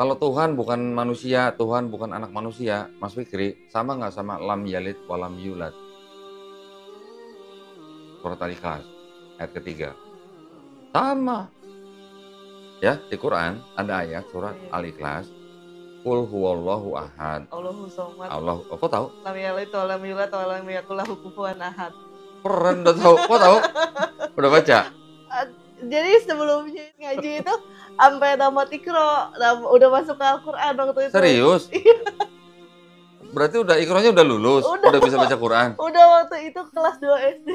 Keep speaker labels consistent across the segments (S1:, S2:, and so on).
S1: Kalau Tuhan bukan manusia, Tuhan bukan anak manusia, Mas Fikri, sama nggak sama lam yalid walam yulad? Surat Al-Ikhlas, ayat ketiga. Sama. Ya, di Quran ada ayat surat Al-Ikhlas. Qul huwallahu ahad.
S2: Allahu somad.
S1: Allah, kok tahu?
S2: Lam yalid wa lam yulad wa lam yakul lahu kufuwan ahad.
S1: Keren, udah tahu. Kok tahu? Udah baca?
S2: Jadi sebelumnya ngaji itu sampai tamat Iqra, udah masuk ke Al-Qur'an waktu itu.
S1: Serius? Berarti udah Iqranya udah lulus, udah bisa baca Quran.
S2: Udah waktu itu kelas 2 SD.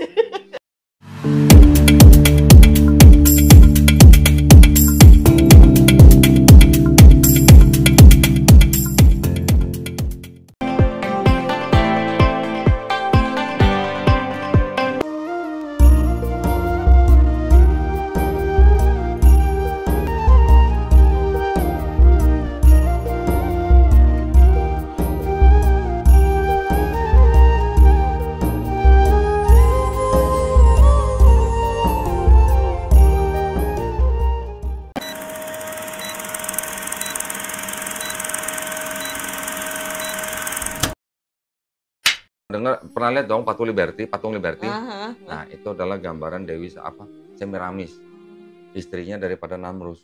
S1: Pernah lihat dong patung Liberty?
S2: Aha.
S1: Nah, itu adalah gambaran Dewi Semiramis, istrinya daripada Namrus.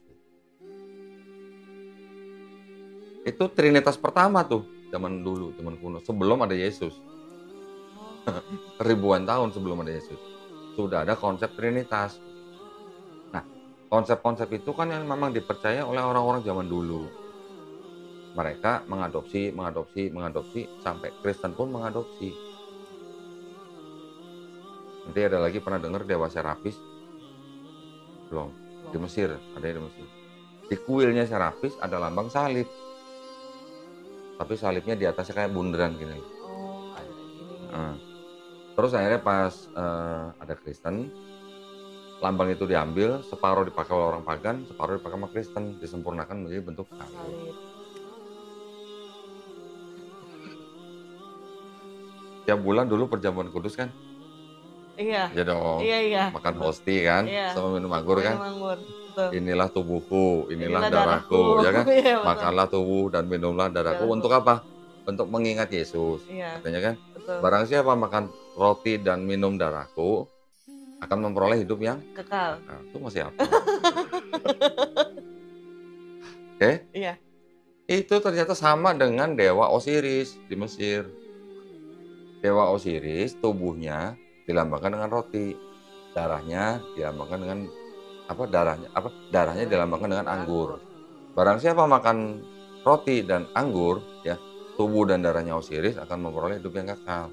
S1: Itu Trinitas pertama tuh, zaman dulu, zaman kuno, sebelum ada Yesus. Ribuan tahun sebelum ada Yesus. Sudah ada konsep Trinitas. Nah, konsep-konsep itu kan yang memang dipercaya oleh orang-orang zaman dulu. Mereka mengadopsi, sampai Kristen pun mengadopsi. Nanti ada lagi, pernah dengar Dewa Serapis? Belum. Di Mesir, ada di Mesir. Di kuilnya Serapis ada lambang salib. Tapi salibnya di atasnya kayak bundaran gini. Terus akhirnya pas ada Kristen, lambang itu diambil, separuh dipakai oleh orang pagan, separuh dipakai sama Kristen, disempurnakan menjadi bentuk salib. Tiap bulan dulu perjamuan kudus kan?
S2: Iya.
S1: Ya dong.
S2: Iya.
S1: Makan hosti kan, sama minum anggur kan? Inilah tubuhku, inilah darahku, ya kan?
S2: Iya,
S1: makanlah tubuh dan minumlah darahku. Untuk apa? Untuk mengingat Yesus.
S2: Iya.
S1: Katanya kan?
S2: Betul.
S1: Barang siapa makan roti dan minum darahku akan memperoleh hidup yang
S2: kekal.
S1: Nah, itu masih apa? Oke?
S2: Iya.
S1: Itu ternyata sama dengan Dewa Osiris di Mesir. Dewa Osiris tubuhnya dilambangkan dengan roti, darahnya dilambangkan dengan darahnya dilambangkan dengan anggur. Barang siapa makan roti dan anggur, ya, tubuh dan darahnya Osiris akan memperoleh hidup yang kekal.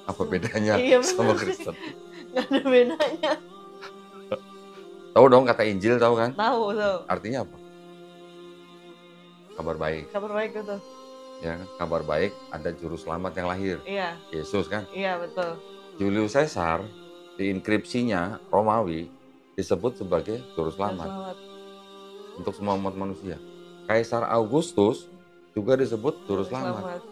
S1: Apa bedanya sama Kristen?
S2: Nggak ada bedanya.
S1: Tahu dong kata Injil, tahu kan?
S2: Tahu.
S1: Artinya apa? Kabar baik.
S2: Kabar baik itu.
S1: Ya, kabar baik, ada juru selamat yang lahir.
S2: Iya.
S1: Yesus kan?
S2: Iya, betul.
S1: Julius Caesar di inskripsinya Romawi disebut sebagai juru selamat untuk semua umat manusia. Kaisar Augustus juga disebut juru selamat.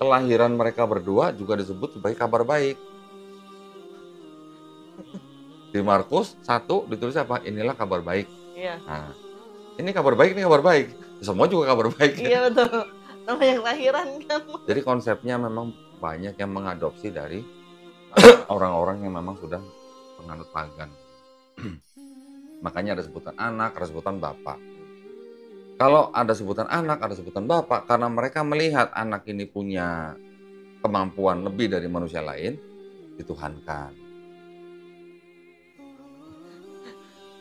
S1: Kelahiran mereka berdua juga disebut sebagai kabar baik. Di Markus 1 ditulis apa? Inilah kabar baik.
S2: Iya.
S1: Nah, ini kabar baik, ini kabar baik. Semua juga kabar baik.
S2: Iya, betul. Nama yang lahiran kan.
S1: Jadi konsepnya memang banyak yang mengadopsi dari orang-orang yang memang sudah penganut pagan. Makanya ada sebutan anak, ada sebutan bapak. Kalau ada sebutan anak, ada sebutan bapak, karena mereka melihat anak ini punya kemampuan lebih dari manusia lain, dituhankan.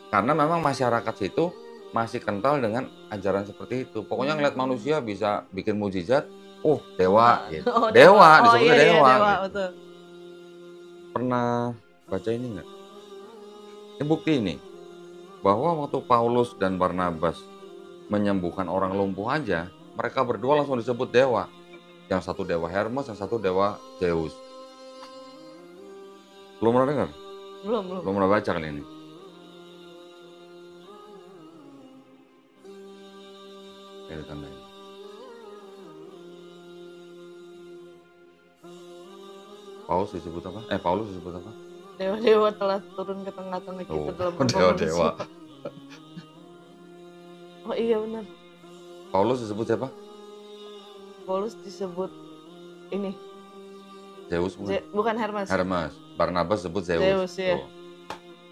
S1: Karena memang masyarakat situ masih kental dengan ajaran seperti itu. Pokoknya ngeliat manusia bisa bikin mujizat, dewa gitu. Dewa disebutnya dewa.
S2: Dewa
S1: gitu.
S2: betul.
S1: Pernah baca ini enggak? Ini bukti ini bahwa waktu Paulus dan Barnabas menyembuhkan orang lumpuh aja, mereka berdua langsung disebut dewa. Yang satu dewa Hermes, yang satu dewa Zeus. Belum pernah dengar?
S2: Belum.
S1: Belum pernah baca kali ini. Ini tandanya. Paulus disebut apa?
S2: Dewa-dewa telah turun ke tengah-tengah kita dalam
S1: dewa-dewa.
S2: Oh iya benar.
S1: Paulus disebut siapa?
S2: Paulus disebut ini.
S1: Zeus bukan?
S2: Bukan Hermes.
S1: Hermes. Barnabas disebut Zeus.
S2: Zeus ya.
S1: Tuh.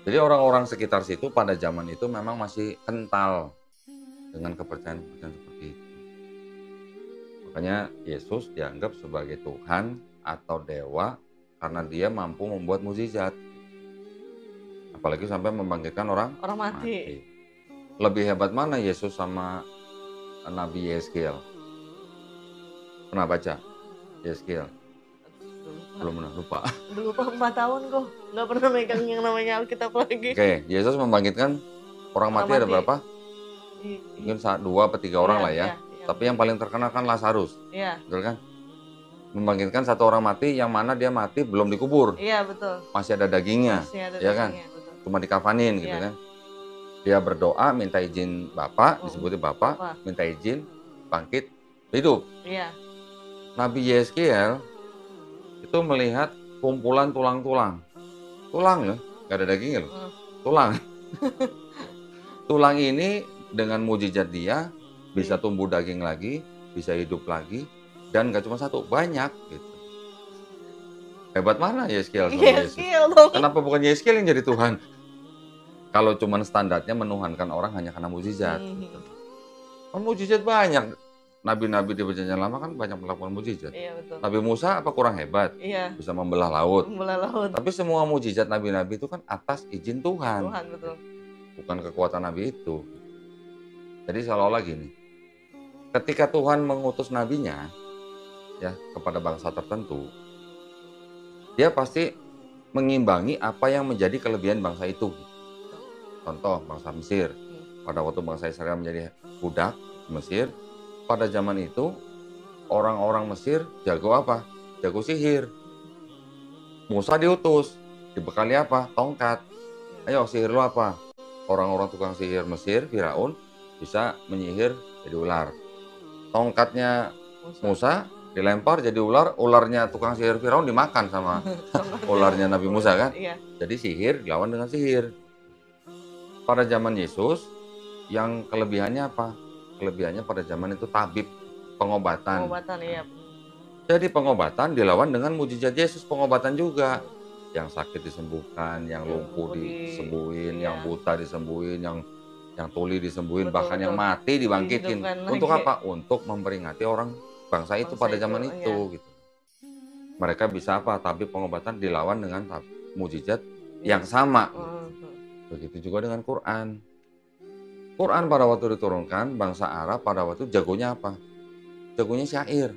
S1: Jadi orang-orang sekitar situ pada zaman itu memang masih kental dengan kepercayaan-kepercayaan seperti itu. Makanya Yesus dianggap sebagai Tuhan atau dewa karena dia mampu membuat mukjizat. Apalagi sampai membangkitkan orang
S2: mati.
S1: Lebih hebat mana Yesus sama Nabi Yeskiel? Pernah baca Yeskiel? Belum pernah, lupa.
S2: Udah lupa 4 tahun kok. Nggak pernah megang yang namanya Alkitab lagi.
S1: Oke, Yesus membangkitkan orang mati ada berapa? Mungkin 2 atau 3 orang lah ya. Tapi yang paling terkenal kan Lazarus.
S2: Iya.
S1: Betul kan? Membangkitkan 1 orang mati yang mana dia mati belum dikubur.
S2: Iya, betul.
S1: Masih ada dagingnya. Ya kan?
S2: Betul.
S1: Cuma dikafanin gitu kan. Dia berdoa minta izin Bapak, disebutnya Bapak, minta izin bangkit hidup.
S2: Iya.
S1: Nabi Yeskiel itu melihat kumpulan tulang-tulang. Tulang ya, nggak ada dagingnya loh. Tulang. Tulang ini dengan mujizat dia bisa tumbuh daging lagi, bisa hidup lagi, dan nggak cuma 1, banyak gitu. Hebat mana Yeskiel sama Yesus? Kenapa bukan Yeskiel yang jadi Tuhan? Kalau cuma standarnya menuhankan orang hanya karena mujizat. Gitu. Kan mujizat banyak. Nabi-nabi di perjanjian lama kan banyak melakukan mujizat.
S2: Iya, betul.
S1: Nabi Musa apa kurang hebat?
S2: Iya.
S1: Bisa membelah laut.
S2: Membelah laut.
S1: Tapi semua mujizat nabi-nabi itu kan atas izin Tuhan.
S2: Tuhan, betul.
S1: Bukan kekuatan nabi itu. Jadi seolah-olah gini. Ketika Tuhan mengutus nabinya ya kepada bangsa tertentu, dia pasti mengimbangi apa yang menjadi kelebihan bangsa itu. Contoh bangsa Mesir. Pada waktu bangsa Israel menjadi budak di Mesir, pada zaman itu orang-orang Mesir jago apa? Jago sihir. Musa diutus, dibekali apa? Tongkat. Ayo sihir lo apa? Orang-orang tukang sihir Mesir, Firaun bisa menyihir jadi ular. Tongkatnya Musa dilempar jadi ular, ularnya tukang sihir Firaun dimakan sama ularnya Nabi Musa kan?
S2: Iya.
S1: Jadi sihir dilawan dengan sihir. Pada zaman Yesus, yang kelebihannya apa? Kelebihannya pada zaman itu tabib, pengobatan.
S2: Pengobatan, iya.
S1: Jadi pengobatan dilawan dengan mujizat Yesus, pengobatan juga. Yang sakit disembuhkan, yang lumpuh disembuhin, yang buta disembuhin, yang tuli disembuhin, bahkan yang mati dibangkitin. Untuk apa? Untuk memperingati orang bangsa itu pada zaman itu. Gitu. Mereka bisa apa? Tabib pengobatan dilawan dengan mujizat yang sama. Begitu juga dengan Quran. Quran pada waktu diturunkan, bangsa Arab pada waktu jagonya apa? Jagonya syair.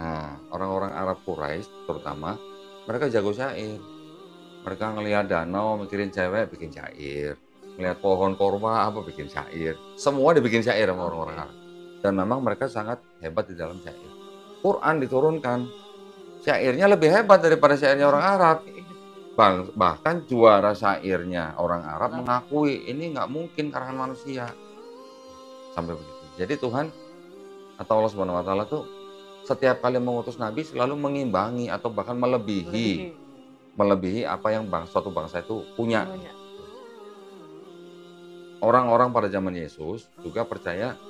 S1: Nah, orang-orang Arab Quraisy terutama, mereka jago syair. Mereka ngelihat danau, mikirin cewek, bikin syair. Ngelihat pohon korma, apa, bikin syair. Semua dibikin syair sama orang-orang Arab. Dan memang mereka sangat hebat di dalam syair. Quran diturunkan, syairnya lebih hebat daripada syairnya orang Arab. Bahkan juara syairnya orang Arab mengakui ini nggak mungkin karangan manusia. Sampai begitu. Jadi Tuhan atau Allah Subhanahu wa taala tuh setiap kali mengutus nabi selalu mengimbangi atau bahkan melebihi apa yang suatu bangsa itu punya. Orang-orang pada zaman Yesus juga percaya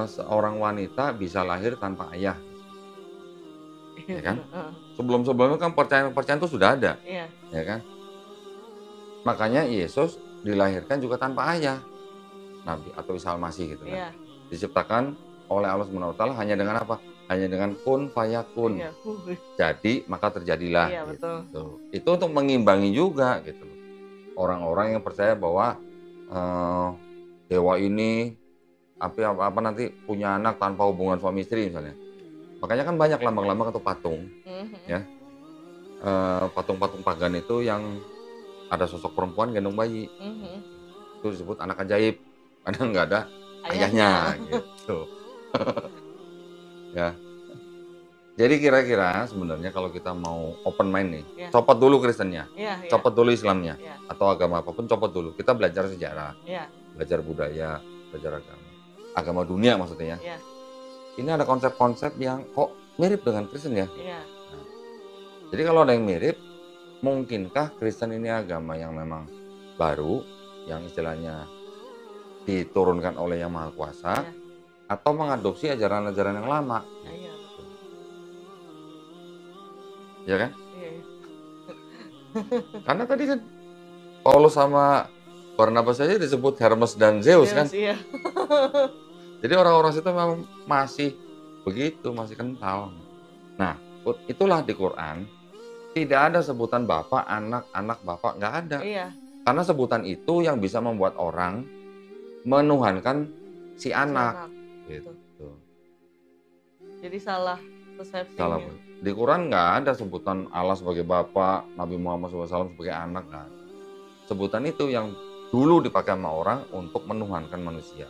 S1: seorang wanita bisa lahir tanpa ayah. Ya kan? Sebelum-sebelumnya kan percayaan itu sudah ada.
S2: Iya.
S1: Ya kan? Makanya Yesus dilahirkan juga tanpa ayah. Nabi atau Isa Al-Masih gitu kan. Iya. Diciptakan oleh Allah Subhanahu wa taala hanya dengan apa? Hanya dengan kun fayakun. Iya. Jadi maka terjadilah. Iya, betul. Gitu. Itu untuk mengimbangi juga gitu. Orang-orang yang percaya bahwa dewa ini apa nanti punya anak tanpa hubungan suami istri misalnya. Makanya kan banyak lambang-lambang atau patung, ya, patung-patung pagan itu yang ada sosok perempuan gendong bayi, itu disebut anak ajaib, karena nggak ada ayahnya, gitu. Ya, jadi kira-kira sebenarnya kalau kita mau open mind nih, copot dulu Kristennya, copot dulu Islamnya, atau agama apapun copot dulu. Kita belajar sejarah, belajar budaya, belajar agama dunia maksudnya ya. Ini ada konsep-konsep yang kok mirip dengan Kristen ya? Iya. Nah, jadi kalau ada yang mirip, mungkinkah Kristen ini agama yang memang baru, yang istilahnya diturunkan oleh Yang Maha Kuasa,
S2: Iya.
S1: atau mengadopsi ajaran-ajaran yang lama.
S2: Nah, iya, betul.
S1: Ya kan?
S2: Iya, iya.
S1: Karena tadi kan Paulus sama Barnabas saja disebut Hermes dan Zeus kan.
S2: Iya.
S1: Jadi orang-orang situ memang masih begitu, masih kental. Nah, itulah di Quran tidak ada sebutan bapak, anak bapak, nggak ada.
S2: Iya.
S1: Karena sebutan itu yang bisa membuat orang menuhankan si anak. Gitu.
S2: Jadi salah persepsinya.
S1: Salah. Di Quran nggak ada sebutan Allah sebagai bapak, Nabi Muhammad SAW sebagai anak. Nggak ada. Sebutan itu yang dulu dipakai sama orang untuk menuhankan manusia.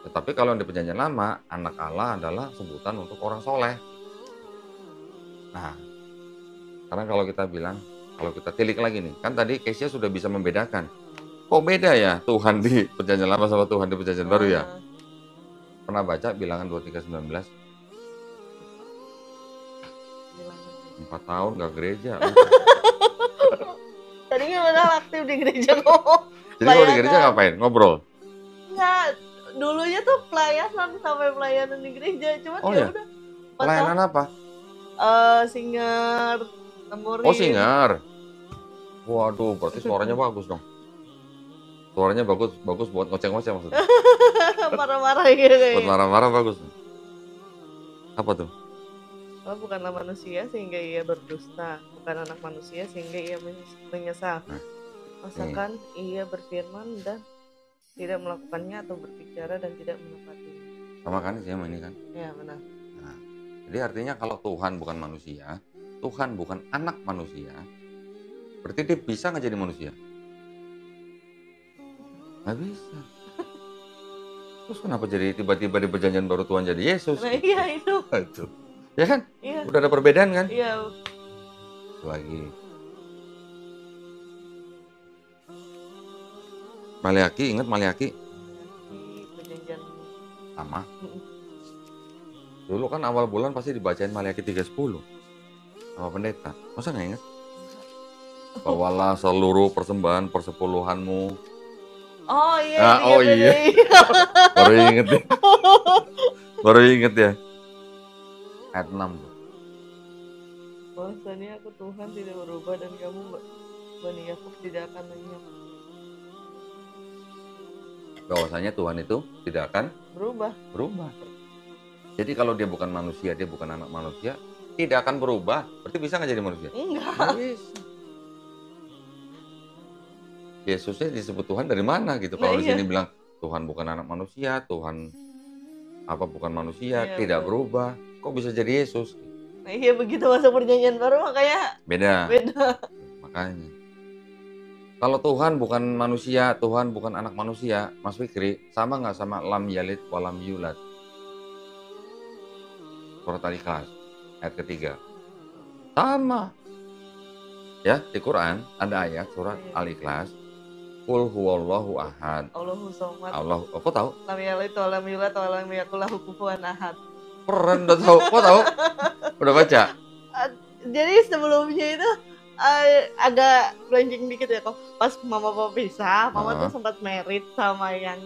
S1: Tetapi kalau yang di Perjanjian Lama, anak Allah adalah sebutan untuk orang soleh. Nah, karena kalau kita bilang, kalau kita tilik lagi nih, kan tadi Kesia sudah bisa membedakan. Kok beda ya Tuhan di Perjanjian Lama sama Tuhan di Perjanjian Baru ya? Pernah baca Bilangan 23:19? 4 tahun gak gereja.
S2: Tadinya padahal aktif di gereja ngomong.
S1: Jadi kalau di gereja ngapain? Ngobrol?
S2: Enggak, dulunya tuh pelayanan sampai pelayanan di gereja. Cuma
S1: Oh
S2: ya
S1: ya?
S2: udah.
S1: Pelayanan apa?
S2: Singer, temurin.
S1: Oh, singer. Waduh, berarti suaranya bagus dong. Suaranya bagus buat ngoceh-ngoceh maksudnya.
S2: Marah-marah gitu kayaknya.
S1: Buat marah-marah bagus. Apa tuh?
S2: Allah bukanlah manusia sehingga ia berdusta, bukan anak manusia sehingga ia menyesal. Masakan ia berfirman dan tidak melakukannya, atau berbicara dan tidak menepatinya.
S1: Sama kan sih sama ini kan?
S2: Ya, benar.
S1: Nah, jadi artinya kalau Tuhan bukan manusia, Tuhan bukan anak manusia, berarti dia bisa nggak jadi manusia? Nggak bisa. Terus kenapa jadi tiba-tiba di Perjanjian Baru Tuhan jadi Yesus?
S2: Nah, iya itu.
S1: Itu. Ya kan?
S2: Iya.
S1: Udah ada perbedaan kan?
S2: Iya.
S1: Lagi. Maleaki, ingat Maleaki?
S2: Perjanjian
S1: Sama. Dulu kan awal bulan pasti dibacain Maleaki 3:10 sama pendeta. Masa nggak ingat? Bawalah seluruh persembahan persepuluhanmu.
S2: Oh iya.
S1: Iya. Baru inget ya. Baru inget ya. Ayat 6.
S2: Bahwasanya aku Tuhan tidak berubah dan kamu Bani Yakub tidak akan lenyap.
S1: Bahwasanya Tuhan itu tidak akan
S2: Berubah.
S1: Jadi kalau dia bukan manusia, dia bukan anak manusia, tidak akan berubah. Berarti bisa nggak jadi manusia?
S2: Enggak.
S1: Nggak bisa. Yesusnya disebut Tuhan dari mana gitu? Kalau di sini bilang Tuhan bukan anak manusia, Tuhan bukan manusia, tidak berubah. Kok bisa jadi Yesus?
S2: Nah, iya, begitu masuk Perjanjian Baru makanya
S1: beda. Makanya. Kalau Tuhan bukan manusia, Tuhan bukan anak manusia, Mas Fikri, sama nggak sama lam yalid walam yulad? Surat Al-Ikhlas, ayat ketiga. Sama. Ya, di Quran ada ayat surat Al-Ikhlas. Qul huwallahu ahad.
S2: Allahu somad.
S1: Kok tahu?
S2: Lam yalid walam yulad walam yakul lahu kufuwan ahad.
S1: Keren, udah tahu. Kok tahu? Udah baca?
S2: Jadi sebelumnya itu agak melenceng dikit ya kok. Pas mama papa pisah, mama tuh sempat married sama yang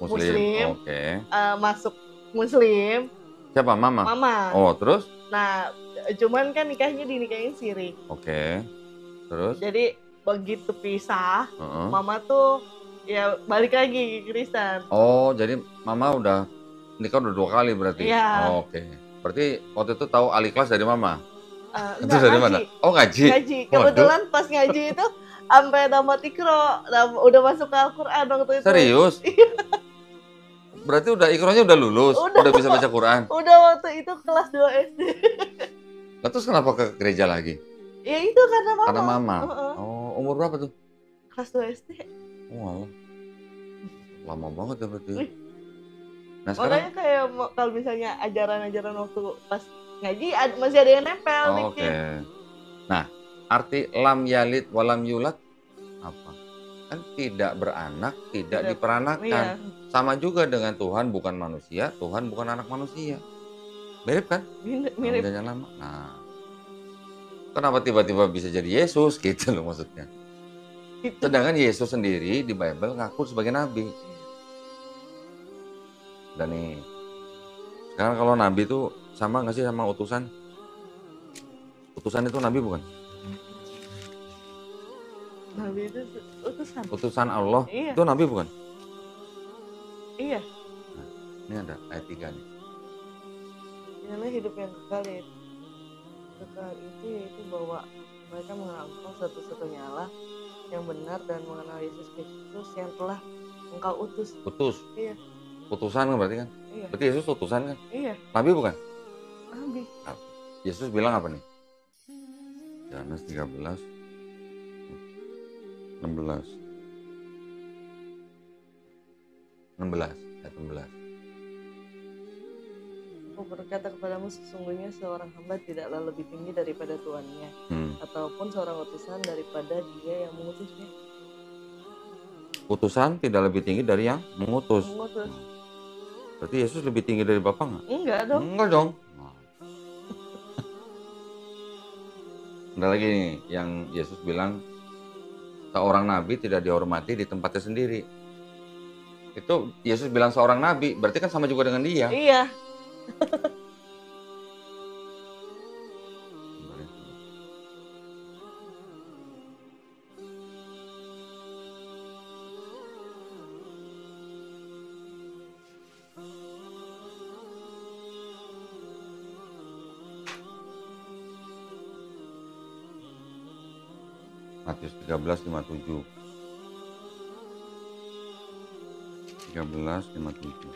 S2: Muslim.
S1: Oke.
S2: Masuk Muslim.
S1: Siapa? Mama?
S2: Mama.
S1: Oh, terus?
S2: Nah, cuman kan nikahnya dinikahin siri.
S1: Oke. Terus?
S2: Jadi begitu pisah, mama tuh ya balik lagi ke Kristen.
S1: Oh, jadi mama udah nikah udah 2 kali berarti?
S2: Iya.
S1: Oke. Berarti waktu itu tahu Al-Ikhlas dari mama? Itu
S2: dari
S1: mana? Oh, ngaji?
S2: Kebetulan pas ngaji itu sampai tamat Iqra, udah masuk ke Al-Quran waktu itu.
S1: Serius? Berarti Iqranya udah lulus? Udah bisa baca Quran?
S2: Udah, waktu itu kelas 2 SD.
S1: Nah, terus kenapa ke gereja lagi?
S2: Ya itu karena mama.
S1: Karena mama? Oh, umur berapa tuh?
S2: Kelas 2 SD.
S1: Oh, lama banget ya berarti. Nah,
S2: makanya kayak kalau misalnya ajaran-ajaran waktu pas ngaji masih ada yang nempel.
S1: Oke. Nah, arti lam yalid walam yulad apa? Kan tidak beranak, tidak diperanakan. Iya. Sama juga dengan Tuhan bukan manusia, Tuhan bukan anak manusia. Mirip kan?
S2: Mirip.
S1: Lama. Nah, kenapa tiba-tiba bisa jadi Yesus gitu loh maksudnya. Sedangkan Yesus sendiri di Bible ngaku sebagai nabi. Dan nih, sekarang kalau nabi itu sama nggak sih sama utusan? Utusan itu nabi bukan?
S2: Nabi itu utusan.
S1: Utusan Allah
S2: Iya.
S1: itu nabi bukan?
S2: Iya.
S1: Nah, ini ada ayat 3 nih.
S2: Inilah hidup yang kekal itu yaitu bahwa mereka mengenal Engkau satu-satunya Allah yang benar dan mengenal Yesus Kristus yang telah Engkau utus.
S1: Utus.
S2: Iya.
S1: Utusan kan berarti kan?
S2: Iya.
S1: Berarti Yesus utusan kan?
S2: Iya.
S1: Nabi bukan?
S2: Nabi.
S1: Yesus bilang apa nih? Yohanes 13 16 ayat 16.
S2: Aku berkata kepadamu, sesungguhnya seorang hamba tidaklah lebih tinggi daripada tuannya, ataupun seorang utusan daripada dia yang mengutusnya.
S1: Utusan tidak lebih tinggi dari yang mengutus. Berarti Yesus lebih tinggi dari Bapa nggak?
S2: Enggak dong.
S1: Enggak dong. Ada lagi nih yang Yesus bilang, seorang nabi tidak dihormati di tempatnya sendiri. Itu Yesus bilang seorang nabi, berarti kan sama juga dengan dia.
S2: Iya.
S1: Matius 13:57. 13:57.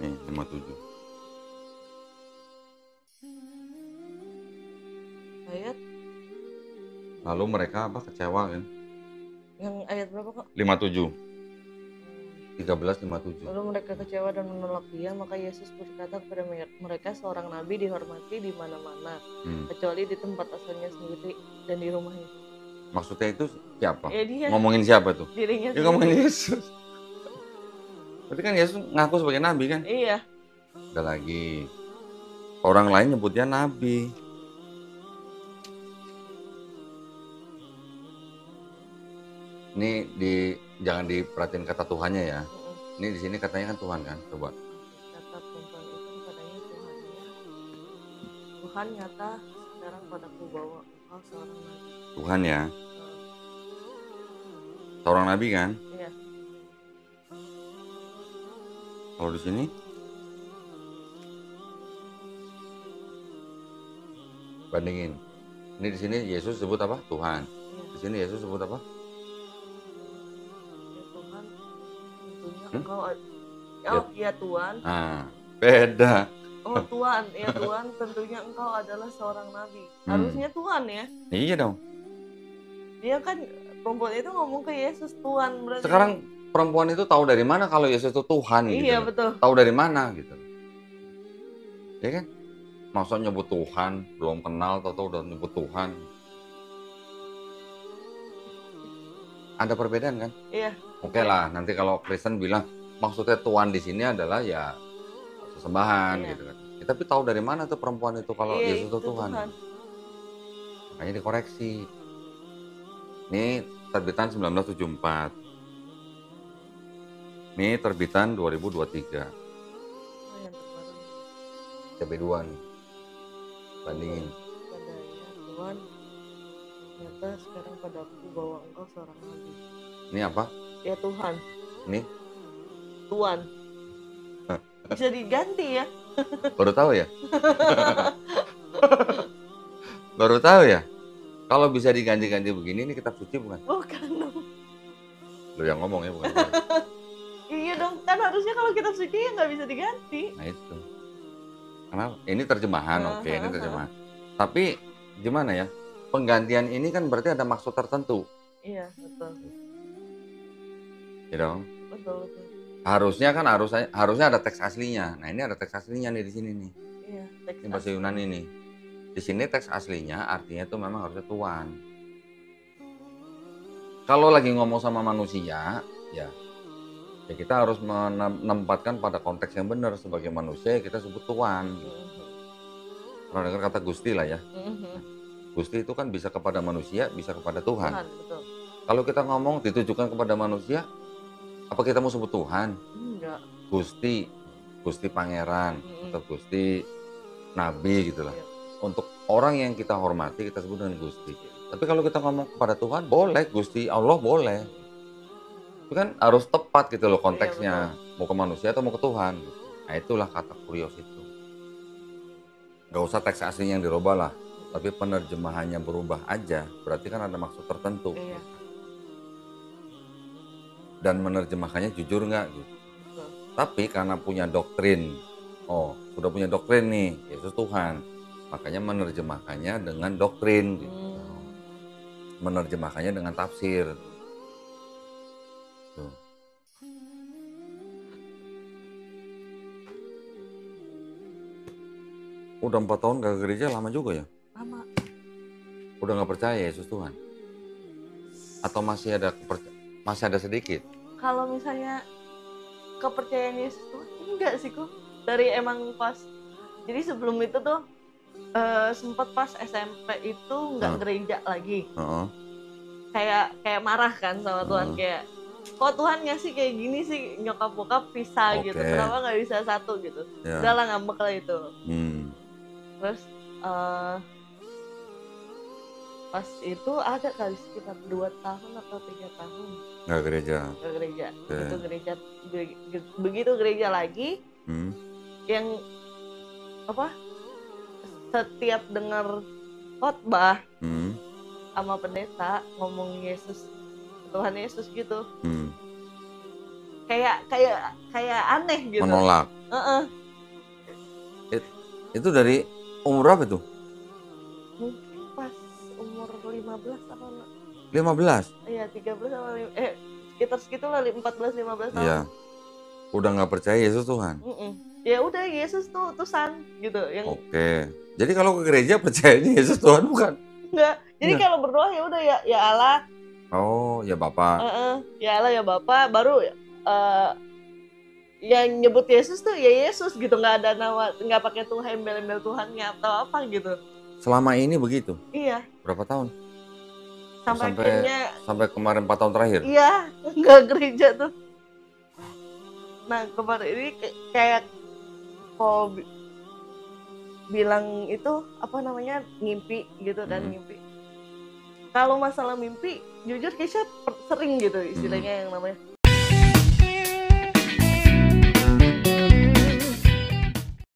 S1: Nih, 57.
S2: Ayat.
S1: Lalu mereka kecewa kan?
S2: Yang ayat berapa kok?
S1: 57. 13:57.
S2: Lalu mereka kecewa dan menolak dia, maka Yesus berkata kepada mereka, seorang nabi dihormati di mana-mana, kecuali di tempat asalnya sendiri dan di rumahnya.
S1: Maksudnya itu siapa?
S2: Ya, dia.
S1: Ngomongin siapa tuh?
S2: Dirinya
S1: dia ngomongin Yesus. Berarti kan Yesus ngaku sebagai nabi kan?
S2: Iya.
S1: Ada lagi. Orang lain nyebutnya nabi. Ini jangan diperhatiin kata Tuhannya ya. Ini di sini katanya kan Tuhan kan, coba.
S2: Kata perempuan itu kepadanya, Tuhan nyata sekarang padaku bahwa engkau seorang nabi.
S1: Tuhan ya. Seorang nabi kan?
S2: Iya.
S1: Kalau di sini bandingin. Ini di sini Yesus sebut apa? Tuhan. Iya. Di sini Yesus sebut apa?
S2: Engkau, ya Tuhan.
S1: Ah, beda.
S2: Oh Tuhan, ya Tuhan, tentunya engkau adalah seorang nabi. Harusnya Tuhan ya.
S1: Iya dong.
S2: Dia kan perempuan itu ngomong ke Yesus Tuhan berarti.
S1: Sekarang perempuan itu tahu dari mana kalau Yesus itu Tuhan gitu.
S2: Iya betul.
S1: Tahu dari mana gitu. Ya kan? Masa nyebut Tuhan, belum kenal tahu udah nyebut Tuhan. Ada perbedaan kan?
S2: Iya.
S1: Oke lah, nanti kalau Kristen bilang maksudnya Tuhan di sini adalah ya sesembahan gitu kan. Ya, tapi tahu dari mana tuh perempuan itu kalau Yesus itu Tuhan. Makanya dikoreksi. Ini terbitan 1974. Ini terbitan 2023. CP2 nih. Bandingin.
S2: Tuhan, ternyata sekarang padaku bahwa engkau seorang nabi.
S1: Ini apa?
S2: Ya Tuhan.
S1: Ini?
S2: Tuhan. Bisa diganti ya?
S1: Baru tahu ya? Baru tahu ya? Kalau bisa diganti-ganti begini, ini kitab suci bukan?
S2: Bukan dong.
S1: Lu yang ngomong ya, bukan?
S2: Iya dong, kan harusnya kalau kitab suci ya nggak bisa diganti.
S1: Nah itu. Kenapa? Ini terjemahan, oke, ini terjemahan. Tapi gimana ya? Penggantian ini kan berarti ada maksud tertentu.
S2: Iya, betul.
S1: Ya dong?
S2: Betul.
S1: Harusnya kan harusnya ada teks aslinya. Nah, ini ada teks aslinya nih di sini nih.
S2: Iya, teks
S1: ini bahasa Yunani nih. Di sini teks aslinya artinya itu memang harusnya Tuhan. Kalau lagi ngomong sama manusia, ya kita harus menempatkan pada konteks yang benar. Sebagai manusia kita sebut Tuhan. Pernah dengar kata Gusti lah ya. Gusti itu kan bisa kepada manusia, bisa kepada Tuhan.
S2: Betul.
S1: Kalau kita ngomong ditujukan kepada manusia, apa kita mau sebut Tuhan?
S2: Enggak.
S1: Gusti, Gusti Pangeran, atau Gusti Nabi gitu lah.
S2: Iya.
S1: Untuk orang yang kita hormati kita sebut dengan Gusti. Tapi kalau kita ngomong kepada Tuhan, boleh, Gusti Allah boleh. Itu kan harus tepat gitu loh konteksnya.
S2: Iya,
S1: mau ke manusia atau mau ke Tuhan. Gitu. Nah itulah kata kurios itu. Gak usah teks aslinya yang dirubah lah. Tapi penerjemahannya berubah aja, berarti kan ada maksud tertentu.
S2: Iya.
S1: Dan menerjemahkannya jujur nggak gitu.
S2: Betul.
S1: Tapi karena punya doktrin, sudah punya doktrin nih, Yesus Tuhan. Makanya menerjemahkannya dengan doktrin gitu. Menerjemahkannya dengan tafsir. Tuh. Udah 4 tahun gak ke gereja, lama juga ya?
S2: Lama.
S1: Udah gak percaya Yesus Tuhan? Atau masih ada sedikit?
S2: Kalau misalnya kepercayaan Yesus Tuhan, enggak sih kok. Dari emang pas, jadi sebelum itu tuh sempat pas SMP itu nggak gereja lagi. Kayak marah kan sama Tuhan, kayak kok Tuhan ngasih kayak gini sih, nyokap bokap pisah gitu, kenapa nggak bisa satu gitu. Udahlah, ngambek lah itu. Terus pas itu ada kali sekitar 2 tahun atau 3 tahun
S1: nggak gereja.
S2: Begitu gereja lagi, yang apa, setiap dengar khotbah sama pendeta ngomong Yesus, Tuhan Yesus gitu, kayak aneh gitu,
S1: menolak. Itu dari umur berapa tuh?
S2: Mungkin pas umur 15 apa
S1: 15?
S2: Iya, 13 sama sekitar lah, 14-15 tahun.
S1: Iya. Udah nggak percaya Yesus Tuhan?
S2: Ya udah, Yesus tuh utusan gitu.
S1: Oke. Jadi kalau ke gereja percayanya Yesus Tuhan bukan?
S2: Enggak. Jadi kalau berdoa ya udah, ya Allah.
S1: Oh, ya Bapa.
S2: Ya Allah, ya Bapa. Baru yang nyebut Yesus tuh ya Yesus gitu, nggak ada nama, nggak pakai Tuhan, embel-embel Tuhannya atau apa gitu.
S1: Selama ini begitu?
S2: Iya.
S1: Berapa tahun?
S2: Sampai
S1: kemarin 4 tahun terakhir?
S2: Iya, nggak gereja tuh. Nah kemarin ini kayak kok bilang itu apa namanya, ngimpi gitu kan, ngimpi. Kalau masalah mimpi, jujur Keisha sering gitu istilahnya yang namanya